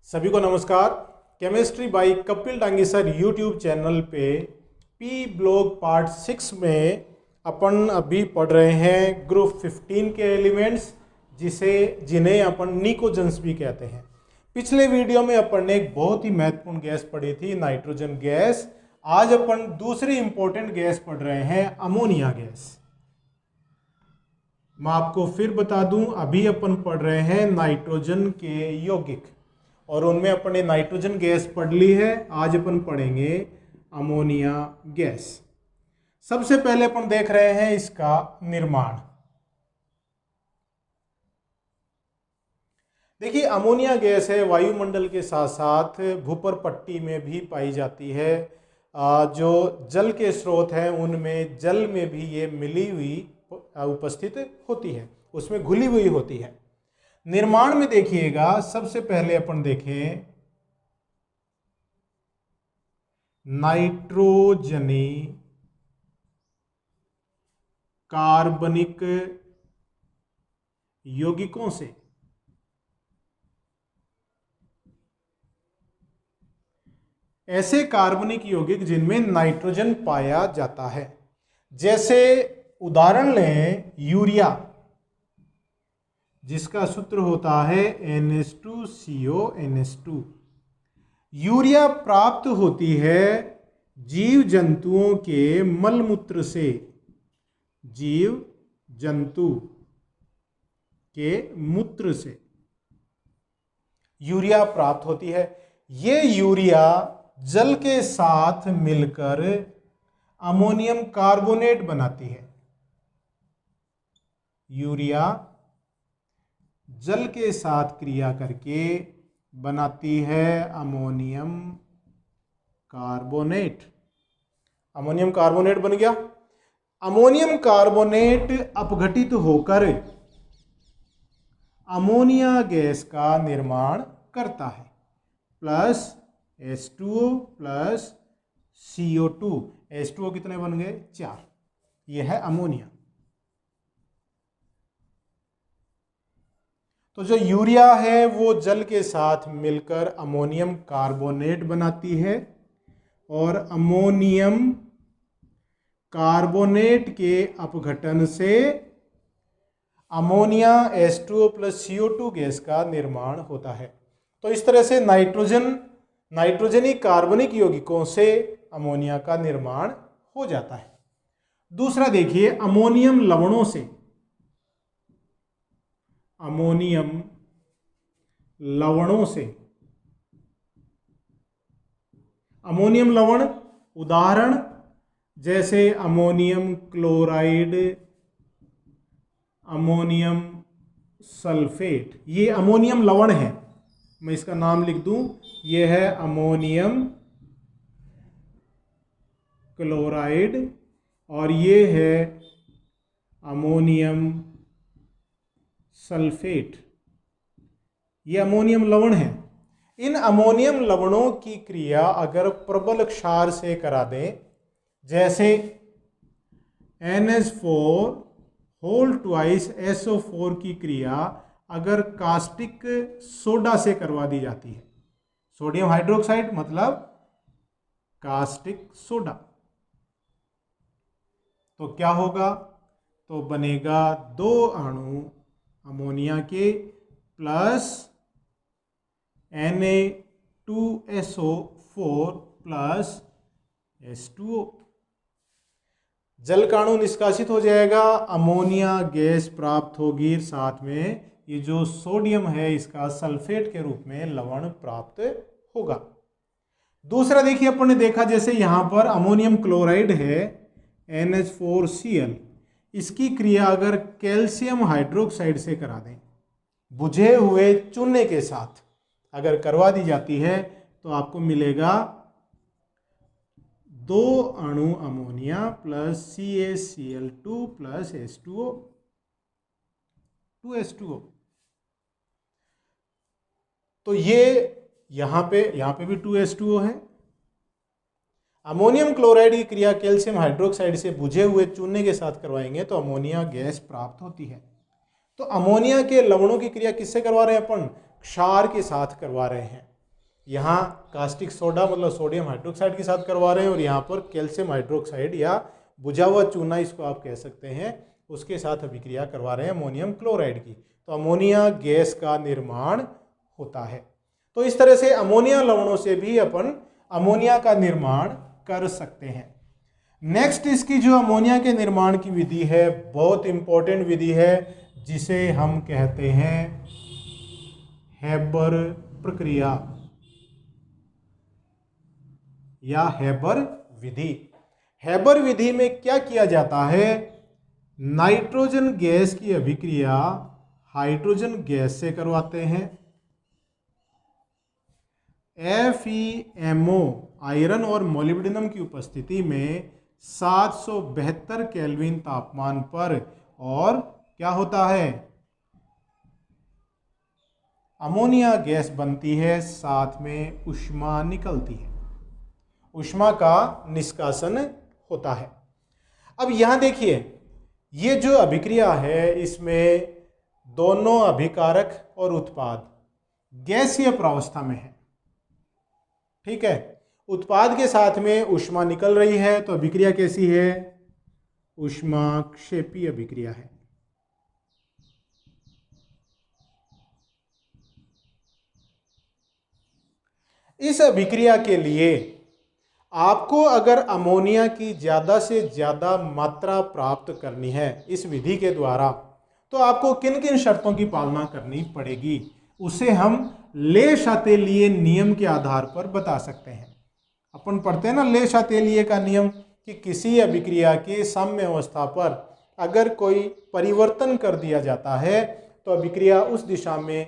सभी को नमस्कार। Chemistry bye Kapil Dangi sir YouTube channel पे पी ब्लॉक पार्ट 6 में अपन अभी पढ़ रहे हैं ग्रुप 15 के एलिमेंट्स जिन्हें अपन निकोजेंस भी कहते हैं। पिछले वीडियो में अपन ने एक बहुत ही महत्वपूर्ण गैस पढ़ी थी, नाइट्रोजन गैस। आज अपन दूसरी इंपॉर्टेंट गैस पढ़ रहे हैं, अमोनिया गैस। मैं आपको फिर बता दूं, अभी अपन पढ़ रहे हैं नाइट्रोजन के यौगिक और उनमें अपन ने नाइट्रोजन गैस पढ़ ली है। आज अपन पढ़ेंगे अमोनिया गैस। सबसे पहले अपन देख रहे हैं इसका निर्माण। देखिए, अमोनिया गैस है वायुमंडल के साथ साथ भूपर पट्टी में भी पाई जाती है। जो जल के स्रोत हैं उनमें जल में भी ये मिली हुई उपस्थित होती है, उसमें घुली हुई होती है। निर्माण में देखिएगा, सबसे पहले अपन देखें नाइट्रोजनी कार्बनिक यौगिकों से ऐसे कार्बनिक यौगिक जिनमें नाइट्रोजन पाया जाता है। जैसे उदाहरण लें यूरिया, जिसका सूत्र होता है NH2CONH2। यूरिया प्राप्त होती है जीव जंतुओं के मलमूत्र से, जीव जंतु के मूत्र से यूरिया प्राप्त होती है। ये यूरिया जल के साथ मिलकर अमोनियम कार्बोनेट बनाती है। यूरिया जल के साथ क्रिया करके बनाती है अमोनियम कार्बोनेट। अमोनियम कार्बोनेट बन गया। अमोनियम कार्बोनेट अपघटित होकर अमोनिया गैस का निर्माण करता है, plus H2O plus CO2। H2O कितने बन गए? 4। यह है अमोनिया। तो जो यूरिया है वो जल के साथ मिलकर अमोनियम कार्बोनेट बनाती है और अमोनियम कार्बोनेट के अपघटन से ammonia H2O plus CO2 gas का निर्माण होता है। तो इस तरह से नाइट्रोजनी कार्बनिक यौगिकों से अमोनिया का निर्माण हो जाता है। दूसरा देखिए, अमोनियम लवणों से। अमोनियम लवणों से, अमोनियम लवण उदाहरण जैसे अमोनियम क्लोराइड, अमोनियम सल्फेट। ये अमोनियम लवण है। मैं इसका नाम लिख दूं, यह है अमोनियम क्लोराइड और ये है अमोनियम सल्फेट। ये अमोनियम लवण है। इन अमोनियम लवणों की क्रिया अगर प्रबल क्षार से करा दें, जैसे NH4 होल ट्वाइस SO4 की क्रिया अगर कास्टिक सोडा से करवा दी जाती है, सोडियम हाइड्रोक्साइड मतलब कास्टिक सोडा, तो क्या होगा? तो बनेगा 2 अणु अमोनिया के प्लस Na2SO4 प्लस H2O। जल का अणु निष्कासित हो जाएगा, अमोनिया गैस प्राप्त होगी, साथ में ये जो सोडियम है इसका सल्फेट के रूप में लवण प्राप्त होगा। दूसरा देखिए, अपन ने देखा जैसे यहां पर अमोनियम क्लोराइड है NH4Cl, इसकी क्रिया अगर कैल्शियम हाइड्रोक्साइड से करा दें, बुझे हुए चूने के साथ अगर करवा दी जाती है, तो आपको मिलेगा 2 अणु ammonia plus CaCl2 plus H2O, 2H2O। तो ये यहां पे भी 2H2O है। अमोनियम क्लोराइड की क्रिया कैल्शियम हाइड्रोक्साइड से बुझे हुए चूने के साथ करवाएंगे तो अमोनिया गैस प्राप्त होती है। तो अमोनिया के लवणों की क्रिया किससे करवा रहे हैं अपन? क्षार के साथ करवा रहे हैं। यहाँ कास्टिक सोडा मतलब सोडियम हाइड्रोक्साइड के साथ करवा रहे हैं, और यहाँ पर कैल्शियम हाइड्रोक्साइड या बुझा हुआ चूना इसको आप कह सकते हैं, उसके साथ अभिक्रिया करवा रहे हैं अमोनियम क्लोराइड की। तो अमोनिया गैस का निर्माण होता है। तो इस तरह से अमोनिया लवणों से भी अपन अमोनिया का निर्माण कर सकते हैं। नेक्स्ट इसकी जो अमोनिया के निर्माण की विधि है, बहुत इंपॉर्टेंट विधि है, जिसे हम कहते हैं हेबर प्रक्रिया या हेबर विधि। हेबर विधि में क्या किया जाता है, नाइट्रोजन गैस की अभिक्रिया हाइड्रोजन गैस से करवाते हैं। FeMO आयरन और मोलिब्डेनम की उपस्थिति में 772 केल्विन तापमान पर, और क्या होता है, अमोनिया गैस बनती है, साथ में ऊष्मा निकलती है, ऊष्मा का निष्कासन होता है। अब यहां देखिए, ये जो अभिक्रिया है इसमें दोनों अभिकारक और उत्पाद गैसीय प्रावस्था में है। ठीक है, उत्पाद के साथ में ऊष्मा निकल रही है, तो अभिक्रिया कैसी है, ऊष्माक्षेपी अभिक्रिया है। इस अभिक्रिया के लिए आपको अगर अमोनिया की ज़्यादा से ज़्यादा मात्रा प्राप्त करनी है इस विधि के द्वारा, तो आपको किन किन शर्तों की पालना करनी पड़ेगी, उसे हम ले शातेलिए नियम के आधार पर बता सकते हैं। अपन पढ़ते हैं ना ले शातेलिए का नियम, कि किसी अभिक्रिया की साम्य अवस्था पर अगर कोई परिवर्तन कर दिया जाता है तो अभिक्रिया उस दिशा में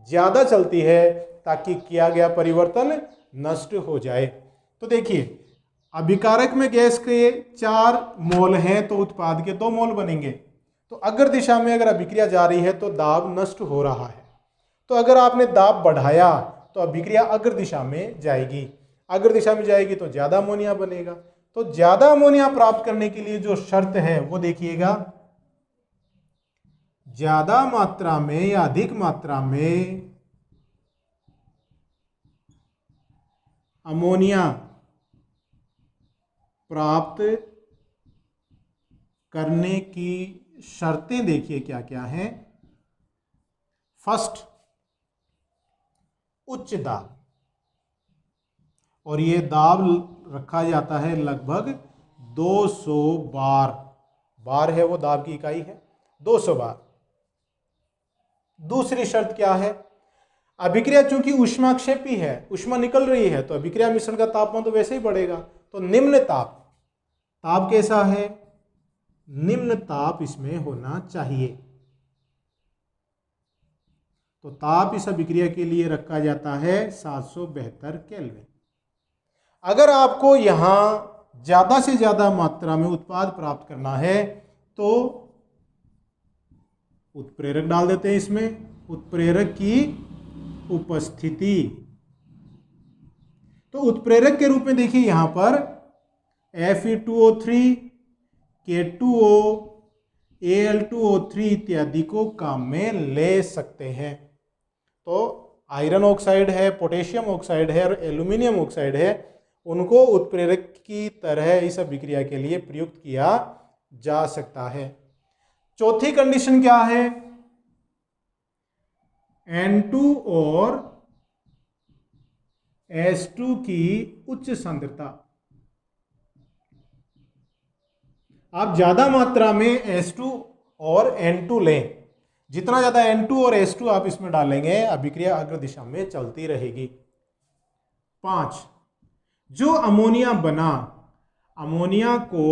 ज़्यादा चलती है ताकि किया गया परिवर्तन नष्ट हो जाए। तो देखिए, अभिकारक में गैस के 4 मोल हैं तो उत्पाद के 2 मोल बनेंगे। तो अग्र दिशा में अगर अभिक्रिया जा रही है तो दाब नष्ट हो रहा है, तो अगर आपने दाब बढ़ाया तो अभिक्रिया अग्र दिशा में जाएगी, अग्र दिशा में जाएगी तो ज़्यादा अमोनिया बनेगा। तो ज़्यादा अमोनिया प्राप्त करने के लिए जो शर्त है वो देखिएगा, ज़्यादा मात्रा में या अधिक मात्रा में अमोनिया प्राप्त करने की शर्तें देखिए क्या क्या हैं। फर्स्ट, उच्च दाब, और ये दाब रखा जाता है लगभग 200 बार। बार है वो दाब की इकाई है, 200 बार। दूसरी शर्त क्या है, अभिक्रिया चूंकि ऊष्माक्षेपी है, ऊष्मा निकल रही है, तो अभिक्रिया मिश्रण का तापमान तो वैसे ही बढ़ेगा। तो निम्न ताप, ताप कैसा है, निम्न ताप इसमें होना चाहिए। तो ताप इस अभिक्रिया के लिए रखा जाता है 772 केल्विन। अगर आपको यहां ज्यादा से ज्यादा मात्रा में उत्पाद प्राप्त करना है तो उत्प्रेरक डाल देते हैं इसमें, उत्प्रेरक की उपस्थिति। तो उत्प्रेरक के रूप में देखिए यहां पर Fe2O3, K2O, Al2O3 इत्यादि को काम में ले सकते हैं। तो आयरन ऑक्साइड है, पोटेशियम ऑक्साइड है और एल्यूमिनियम ऑक्साइड है, उनको उत्प्रेरक की तरह इस अभिक्रिया के लिए प्रयुक्त किया जा सकता है। चौथी कंडीशन क्या है, N2 और H2 की उच्च सांद्रता। आप ज्यादा मात्रा में H2 और N2 लें, जितना ज्यादा N2 और H2 आप इसमें डालेंगे अभिक्रिया अग्र दिशा में चलती रहेगी। 5, जो अमोनिया बना, अमोनिया को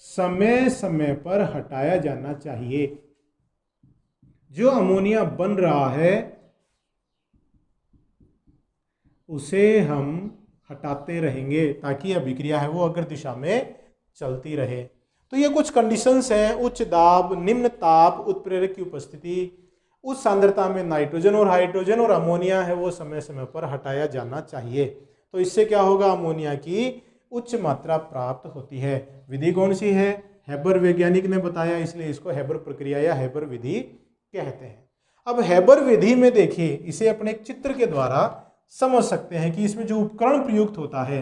समय समय पर हटाया जाना चाहिए। जो अमोनिया बन रहा है उसे हम हटाते रहेंगे ताकि अभिक्रिया है वो अग्र दिशा में चलती रहे। तो ये कुछ कंडीशंस हैं, उच्च दाब, निम्न ताप, उत्प्रेरक की उपस्थिति, उस सांद्रता में नाइट्रोजन और हाइड्रोजन और अमोनिया है वो समय समय पर हटाया जाना चाहिए। तो इससे क्या होगा, अमोनिया की उच्च मात्रा प्राप्त होती है। विधि कौन सी है, हेबर वैज्ञानिक ने बताया, इसलिए इसको हेबर प्रक्रिया या हेबर विधि कहते हैं। अब हैबर विधि में देखिए, इसे अपने एक चित्र के द्वारा समझ सकते हैं कि इसमें जो उपकरण प्रयुक्त होता है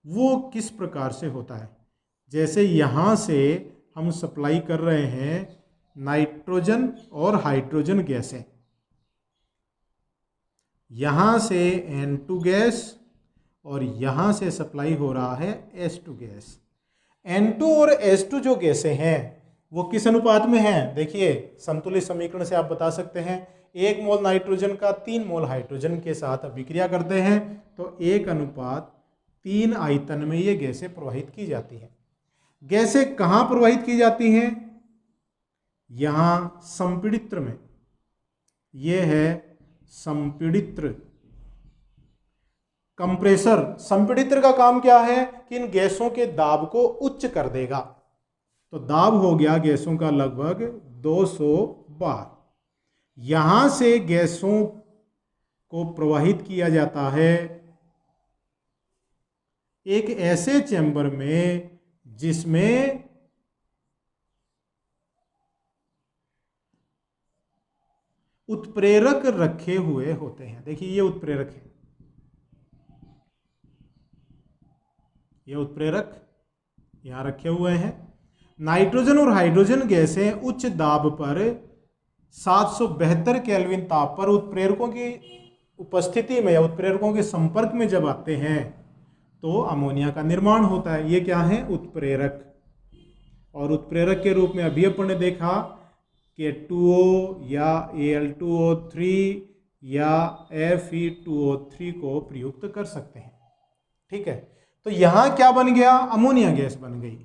वो किस प्रकार से होता है। जैसे यहाँ से हम सप्लाई कर रहे हैं नाइट्रोजन और हाइड्रोजन गैसें, यहाँ से N2 गैस और यहाँ से सप्लाई हो रहा है H2 गैस। N2 और H2 जो गैसें हैं वो किस अनुपात में हैं? देखिए, संतुलित समीकरण से आप बता सकते हैं, 1 मोल नाइट्रोजन का 3 मोल हाइड्रोजन के साथ अभिक्रिया करते हैं तो 1:3 आयतन में ये गैसें प्रवाहित की जाती हैं। गैसें कहाँ प्रवाहित की जाती हैं? यहाँ संपीड़ित्र में। ये है संपीड़ित्र, कंप्रेसर। संपीड़ित्र का काम क्या है कि इन गैसों के दाब को उच्च कर देगा। तो दाब हो गया गैसों का लगभग 200 बार। यहां से गैसों को प्रवाहित किया जाता है एक ऐसे चैम्बर में जिसमें उत्प्रेरक रखे हुए होते हैं। देखिए, ये उत्प्रेरक है, ये उत्प्रेरक यहां रखे हुए हैं। नाइट्रोजन और हाइड्रोजन गैसें उच्च दाब पर 772 केल्विन ताप पर उत्प्रेरकों की उपस्थिति में या उत्प्रेरकों के संपर्क में जब आते हैं तो अमोनिया का निर्माण होता है। ये क्या है? उत्प्रेरक। और उत्प्रेरक के रूप में अभी अपन ने देखा कि H2O या Al2O3 या Fe2O3 को प्रयुक्त कर सकते हैं। ठीक है, तो यहां क्या बन गया? अमोनिया गैस बन गई।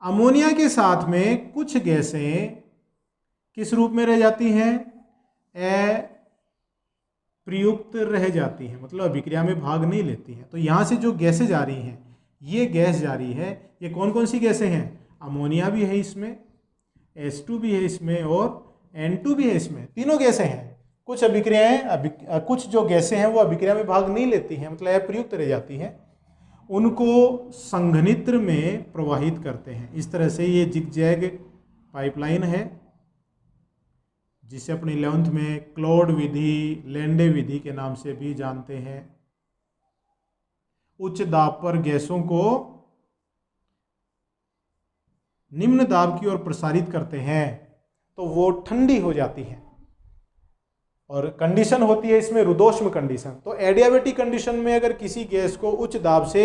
अमोनिया के साथ में कुछ गैसें किस रूप में रह जाती हैं? अप्रयुक्त रह जाती हैं, मतलब अभिक्रिया में भाग नहीं लेती हैं। तो यहां से जो गैसें जा रही हैं, ये गैस जा रही है, ये कौन कौन सी गैसें हैं? अमोनिया भी है इसमें, H2 भी है इसमें और N2 भी है इसमें। तीनों गैसें हैं। कुछ अभिक्रियाएं, कुछ जो गैसें हैं वो अभिक्रिया में भाग नहीं लेती हैं, मतलब अप्रयुक्त रह जाती हैं। उनको संघनित्र में प्रवाहित करते हैं। इस तरह से ये जिगजैग पाइपलाइन है, जिसे अपनी 11th में क्लॉड विधि, लैंडे विधि के नाम से भी जानते हैं। उच्च दाब पर गैसों को निम्न दाब की ओर प्रसारित करते हैं तो वो ठंडी हो जाती है। और कंडीशन होती है इसमें रुद्धोष्म कंडीशन। तो एडियाबेटिक कंडीशन में अगर किसी गैस को उच्च दाब से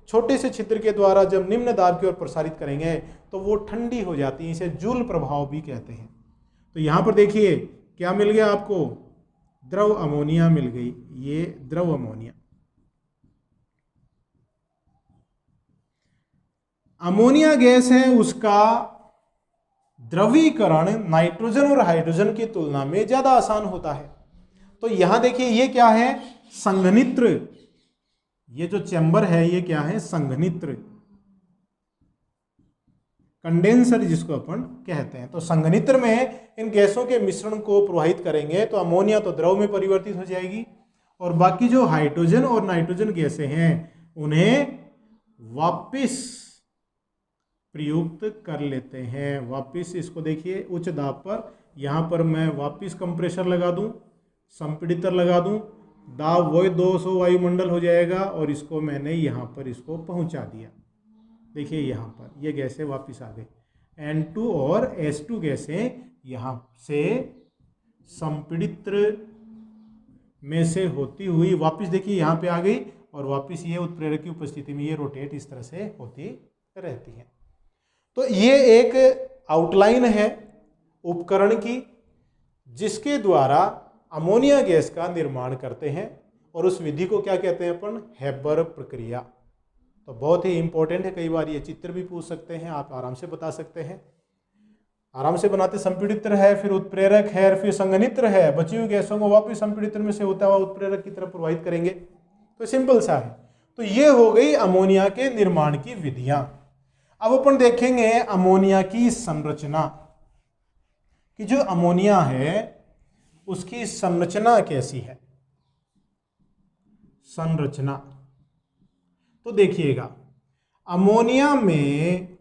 छोटे से छिद्र के द्वारा जब निम्न दाब की ओर प्रसारित करेंगे तो वो ठंडी हो जाती है। इसे जूल प्रभाव भी कहते हैं। तो यहाँ पर देखिए क्या मिल गया आपको? द्रव अमोनिया मिल गई। ये द्रव अमोनिया। अमोनिया गैस है, उसका द्रवीकरण नाइट्रोजन और हाइड्रोजन की तुलना में ज्यादा आसान होता है। तो यहां देखिए ये क्या है? संघनित्र। ये जो चैम्बर है ये क्या है? संघनित्र, कंडेंसर जिसको अपन कहते हैं। तो संघनित्र में इन गैसों के मिश्रण को प्रवाहित करेंगे तो अमोनिया तो द्रव में परिवर्तित हो जाएगी और बाकी जो हाइड्रोजन और नाइट्रोजन गैसें हैं उन्हें वापस प्रयुक्त कर लेते हैं। वापस इसको देखिए उच्च दाब पर, यहाँ पर मैं वापस कंप्रेसर लगा दूं, संपीड़ित्र लगा दूं, दाब वही 200 वायुमंडल हो जाएगा और इसको मैंने यहाँ पर इसको पहुँचा दिया। देखिए यहाँ पर ये गैसें वापस आ गई। N2 और H2 गैसें यहाँ से संपीड़ित्र में से होती हुई वापस देखिए यहाँ पे आ गई और वापस ये उत्प्रेरक की उपस्थिति में ये रोटेट इस तरह से होती रहती है। तो ये एक आउटलाइन है उपकरण की जिसके द्वारा अमोनिया गैस का निर्माण करते हैं और उस विधि को क्या कहते हैं अपन? हैबर प्रक्रिया। तो बहुत ही इंपॉर्टेंट है। कई बार ये चित्र भी पूछ सकते हैं, आप आराम से बता सकते हैं। आराम से बनाते। संपीड़ित्र है, फिर उत्प्रेरक है, फिर संघनित्र है। बची हुई गैसों को वापस संपीड़ित्र में से होता हुआ उत्प्रेरक की तरफ प्रवाहित करेंगे। तो सिंपल सा है। तो ये हो गई अमोनिया के निर्माण की विधियां। अब अपन देखेंगे अमोनिया की संरचना, कि जो अमोनिया है उसकी संरचना कैसी है। संरचना तो देखिएगा, अमोनिया में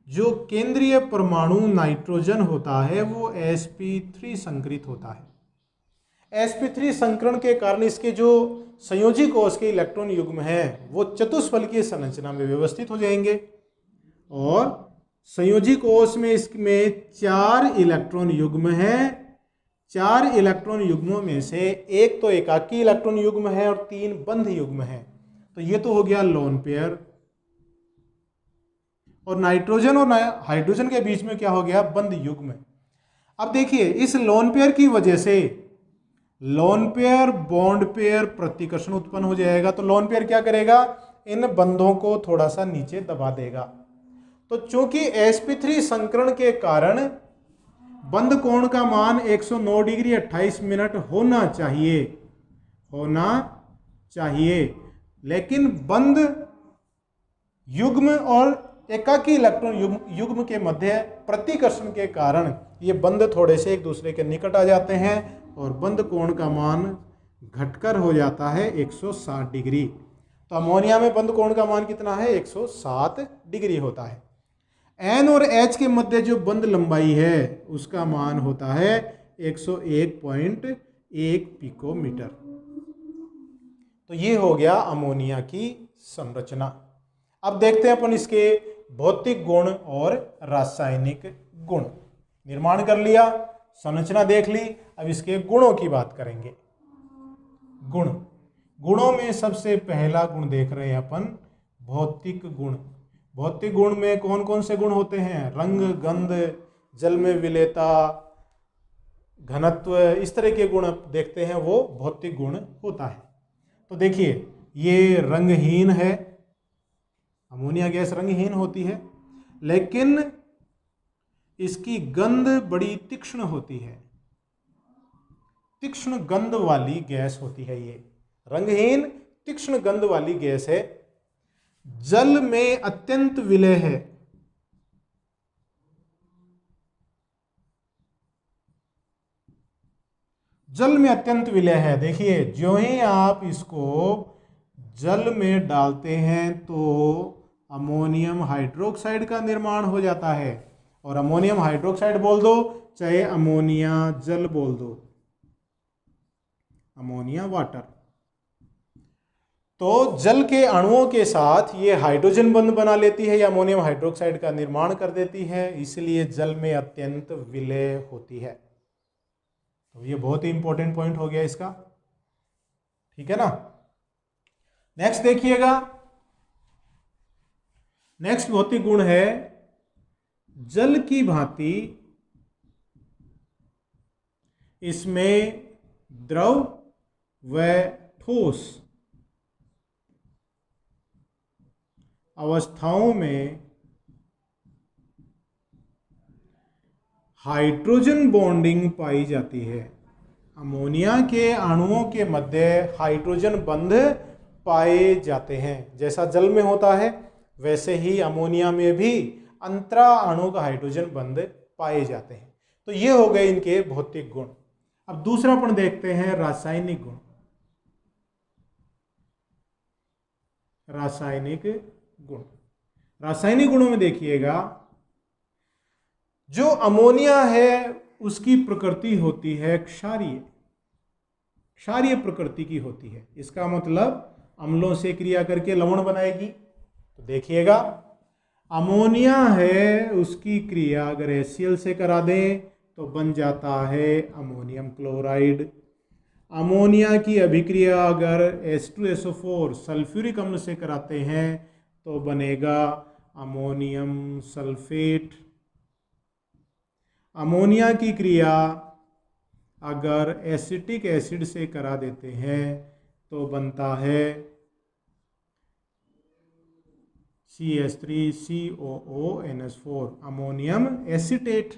जो केंद्रीय परमाणु नाइट्रोजन होता है वो sp3 संकरित होता है। sp3 संकरण के कारण इसके जो संयोजी कोश के इलेक्ट्रॉन युग्म हैं वो चतुष्फलकीय संरचना में व्यवस्थित हो जाएंगे और संयोजी कोश में इसमें 4 इलेक्ट्रॉन युग्म हैं। 4 इलेक्ट्रॉन युग्मों में से एक तो एकाकी इलेक्ट्रॉन युग्म है और 3 बंध युग्म है। तो ये तो हो गया लोन पेयर। और नाइट्रोजन और हाइड्रोजन के बीच में क्या हो गया? बंध युग्म। अब देखिए इस लोन पेयर की वजह से लोन पेयर बॉन्ड पेयर प्रतिकर्षण उत्पन्न हो जाएगा। तो लोन पेयर क्या करेगा? इन बंधों को थोड़ा सा नीचे दबा देगा। तो चूंकि sp3 संकरण के कारण बंध कोण का मान 109 डिग्री 28 मिनट होना चाहिए, लेकिन बंध युग्म और एकाकी इलेक्ट्रॉन युग्म के मध्य प्रतिकर्षण के कारण ये बंध थोड़े से एक दूसरे के निकट आ जाते हैं और बंध कोण का मान घटकर हो जाता है 160 डिग्री। तो अमोनिया में बंध कोण का मान कितना है? 160 डिग्री होता है। N और H के मध्य जो बंध लंबाई है उसका मान होता है 101.1 पिकोमीटर। तो ये हो गया अमोनिया की संरचना। अब देखते हैं अपन इसके भौतिक गुण और रासायनिक गुण। निर्माण कर लिया, संरचना देख ली, अब इसके गुणों की बात करेंगे। गुणों में सबसे पहला गुण देख रहे हैं अपन भौतिक गुण। भौतिक गुण में कौन कौन से गुण होते हैं? रंग, गंध, जल में विलेयता, घनत्व, इस तरह के गुण देखते हैं, वो भौतिक गुण होता है। तो देखिए ये रंगहीन है, अमोनिया गैस रंगहीन होती है, लेकिन इसकी गंध बड़ी तीक्ष्ण होती है, तीक्ष्ण गंध वाली गैस होती है। ये रंगहीन तीक्ष्ण गंध वाली गैस है। जल में अत्यंत विलेय है। जल में अत्यंत विलेय है। देखिए जो ही आप इसको जल में डालते हैं तो अमोनियम हाइड्रोक्साइड का निर्माण हो जाता है। और अमोनियम हाइड्रोक्साइड बोल दो चाहे अमोनिया जल बोल दो, अमोनिया वाटर, तो जल के अणुओं के साथ ये हाइड्रोजन बंध बना लेती है या अमोनियम हाइड्रोक्साइड का निर्माण कर देती है, इसलिए जल में अत्यंत विलेय होती है। तो ये बहुत ही इंपॉर्टेंट पॉइंट हो गया इसका, ठीक है ना। नेक्स्ट देखिएगा, नेक्स्ट भौतिक गुण है जल की भांति इसमें द्रव व ठोस अवस्थाओं में हाइड्रोजन बॉन्डिंग पाई जाती है। अमोनिया के अणुओं के मध्य हाइड्रोजन बंध पाए जाते हैं। जैसा जल में होता है वैसे ही अमोनिया में भी अंतरा अणु का हाइड्रोजन बंध पाए जाते हैं। तो ये हो गए इनके भौतिक गुण। अब दूसरा अपन देखते हैं रासायनिक गुण। रासायनिक गुणों में देखिएगा, जो अमोनिया है उसकी प्रकृति होती है क्षारीय प्रकृति की होती है। इसका मतलब अम्लों से क्रिया करके लवण बनाएगी। तो देखिएगा अमोनिया है, उसकी क्रिया अगर HCl से करा दें तो बन जाता है अमोनियम क्लोराइड। अमोनिया की अभिक्रिया अगर H2SO4 सल्फ्यूरिक अम्ल से कराते हैं तो बनेगा अमोनियम सल्फेट। अमोनिया की क्रिया अगर एसिटिक एसिड से करा देते हैं तो बनता है CH3COONS4 अमोनियम एसीटेट।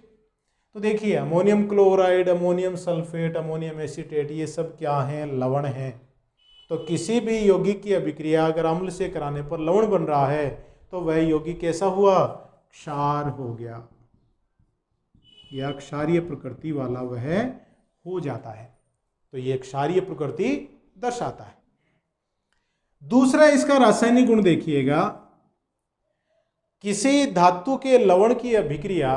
तो देखिए ammonium chloride, ammonium sulphate, ammonium acetate, ये सब क्या हैं? लवण हैं। तो किसी भी यौगिक की अभिक्रिया अगर अम्ल से कराने पर लवण बन रहा है तो वह यौगिक कैसा हुआ? क्षार हो गया, या क्षारीय प्रकृति वाला वह हो जाता है। तो ये क्षारीय प्रकृति दर्शाता है। दूसरा इसका रासायनिक गुण देखिएगा किसी धातु के लवण की अभिक्रिया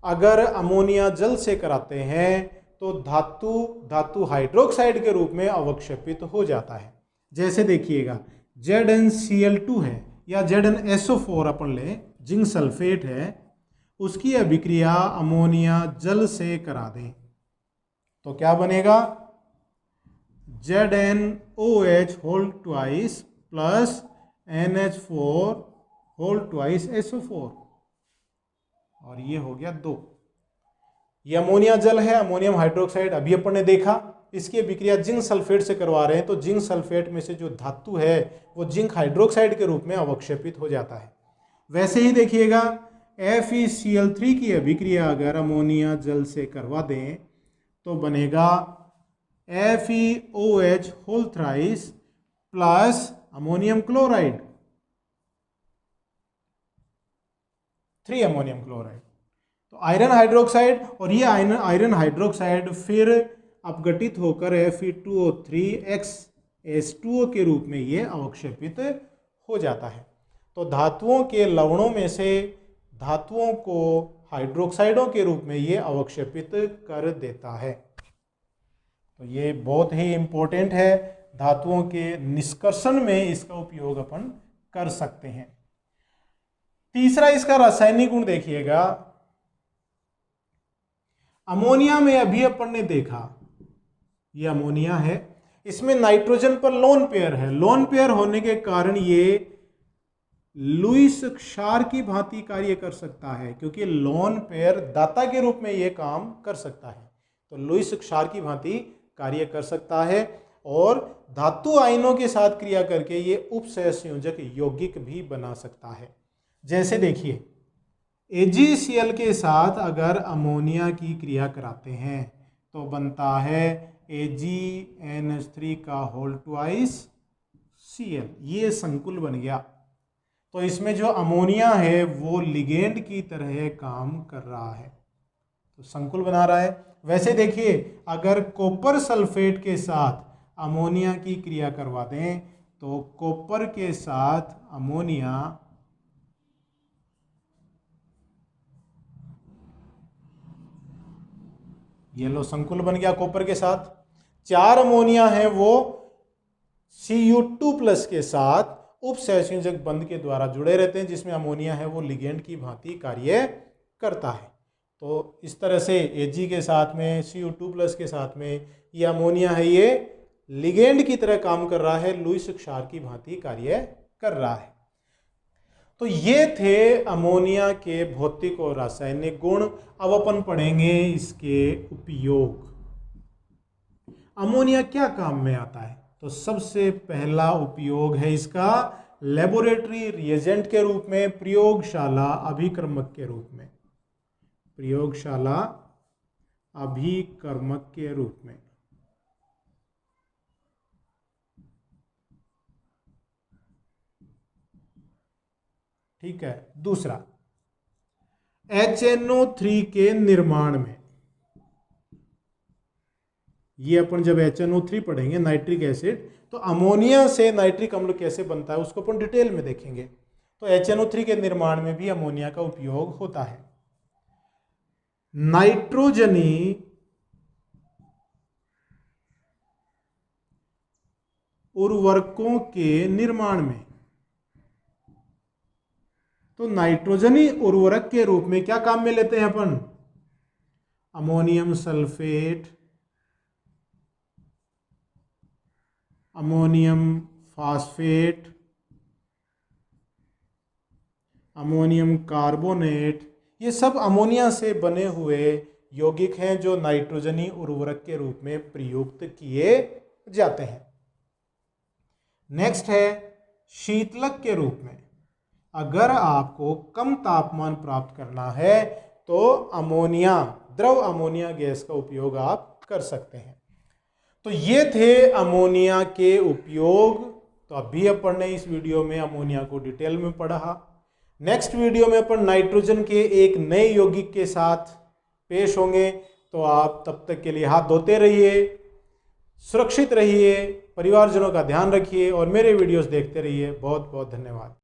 अगर अमोनिया जल से कराते हैं तो धातु हाइड्रोक्साइड के रूप में अवक्षेपित हो जाता है। जैसे देखिएगा ZnCl2 है या ZnSO4 अपन लें, जिंक सल्फेट है, उसकी अभिक्रिया अमोनिया जल से करा दें तो क्या बनेगा, ZnOH whole twice plus NH4 whole twice SO4 और ये हो गया 2। ये अमोनिया जल है, अमोनियम हाइड्रोक्साइड अभी अपन ने देखा। इसकी अभिक्रिया जिंक सल्फेट से करवा रहे हैं तो जिंक सल्फेट में से जो धातु है वो जिंक हाइड्रोक्साइड के रूप में अवक्षेपित हो जाता है। वैसे ही देखिएगा FeCl3 की अभिक्रिया अगर अमोनिया जल से करवा दें तो बनेगा FeOH whole thrice plus ammonium chloride, 3 ammonium chloride, तो आयरन हाइड्रोक्साइड। और ये आयरन हाइड्रोक्साइड फिर अपघटित होकर Fe2O3X H2O के रूप में ये अवक्षेपित हो जाता है। तो धातुओं के लवणों में से धातुओं को हाइड्रोक्साइडों के रूप में ये अवक्षेपित कर देता है। तो ये बहुत ही इम्पोर्टेंट है, धातुओं के निष्कर्षण में इसका उपयोग अपन कर सकते हैं। तीसरा इसका रासायनिक गुण देखिएगा, अमोनिया में अभी अपन ने देखा ये अमोनिया है, इसमें नाइट्रोजन पर लोन पेयर है। लोन पेयर होने के कारण ये लुईस क्षार की भांति कार्य कर सकता है, क्योंकि लोन पेयर दाता के रूप में ये काम कर सकता है, तो लुईस क्षार की भांति कार्य कर सकता है और धातु आयनों के साथ क्रिया करके ये उपसहसंयोजक यौगिक भी बना सकता है। जैसे देखिए AgCl के साथ अगर अमोनिया की क्रिया कराते हैं तो बनता है AgNH3 का होल ट्वाइस Cl, ये संकुल बन गया। तो इसमें जो अमोनिया है वो लिगेंड की तरह काम कर रहा है, तो संकुल बना रहा है। वैसे देखिए अगर कॉपर सल्फेट के साथ अमोनिया की क्रिया करवा दें तो कॉपर के साथ अमोनिया ये लो संकुल बन गया कॉपर के साथ। 4 अमोनिया है वो Cu2+ के साथ उपसहसंयोजक बंध के द्वारा जुड़े रहते हैं, जिसमें अमोनिया है वो लिगेंड की भांति कार्य करता है। तो इस तरह से Ag के साथ में Cu2+ के साथ में ये अमोनिया है ये लिगेंड की तरह काम कर रहा है, लुईस क्षार की भांति कार्य कर रहा है। तो ये थे अमोनिया के भौतिक और रासायनिक गुण। अब अपन पढ़ेंगे इसके उपयोग। अमोनिया क्या काम में आता है? तो सबसे पहला उपयोग है इसका लेबोरेटरी रिएजेंट के रूप में, प्रयोगशाला अभिकर्मक के रूप में, प्रयोगशाला अभिकर्मक के रूप में। ठीक है। दूसरा HNO3 के निर्माण में, ये अपन जब HNO3 पढ़ेंगे नाइट्रिक एसिड, तो अमोनिया से नाइट्रिक अम्ल कैसे बनता है उसको अपन डिटेल में देखेंगे। तो HNO3 के निर्माण में भी अमोनिया का उपयोग होता है। नाइट्रोजनी उर्वरकों के निर्माण में, तो नाइट्रोजनी उर्वरक के रूप में क्या काम में लेते हैं अपन? Ammonium sulphate, ammonium phosphate, ammonium carbonate, ये सब अमोनिया से बने हुए यौगिक हैं जो नाइट्रोजनी उर्वरक के रूप में प्रयुक्त किए जाते हैं। नेक्स्ट है शीतलक के रूप में। अगर आपको कम तापमान प्राप्त करना है तो अमोनिया, द्रव अमोनिया गैस का उपयोग आप कर सकते हैं। तो ये थे अमोनिया के उपयोग। तो अभी अपन ने इस वीडियो में अमोनिया को डिटेल में पढ़ा। नेक्स्ट वीडियो में अपन नाइट्रोजन के एक नए यौगिक के साथ पेश होंगे। तो आप तब तक के लिए हाथ धोते रहिए, सुरक्षित रहिए, परिवारजनों का ध्यान रखिए और मेरे वीडियोस देखते रहिए। बहुत बहुत धन्यवाद।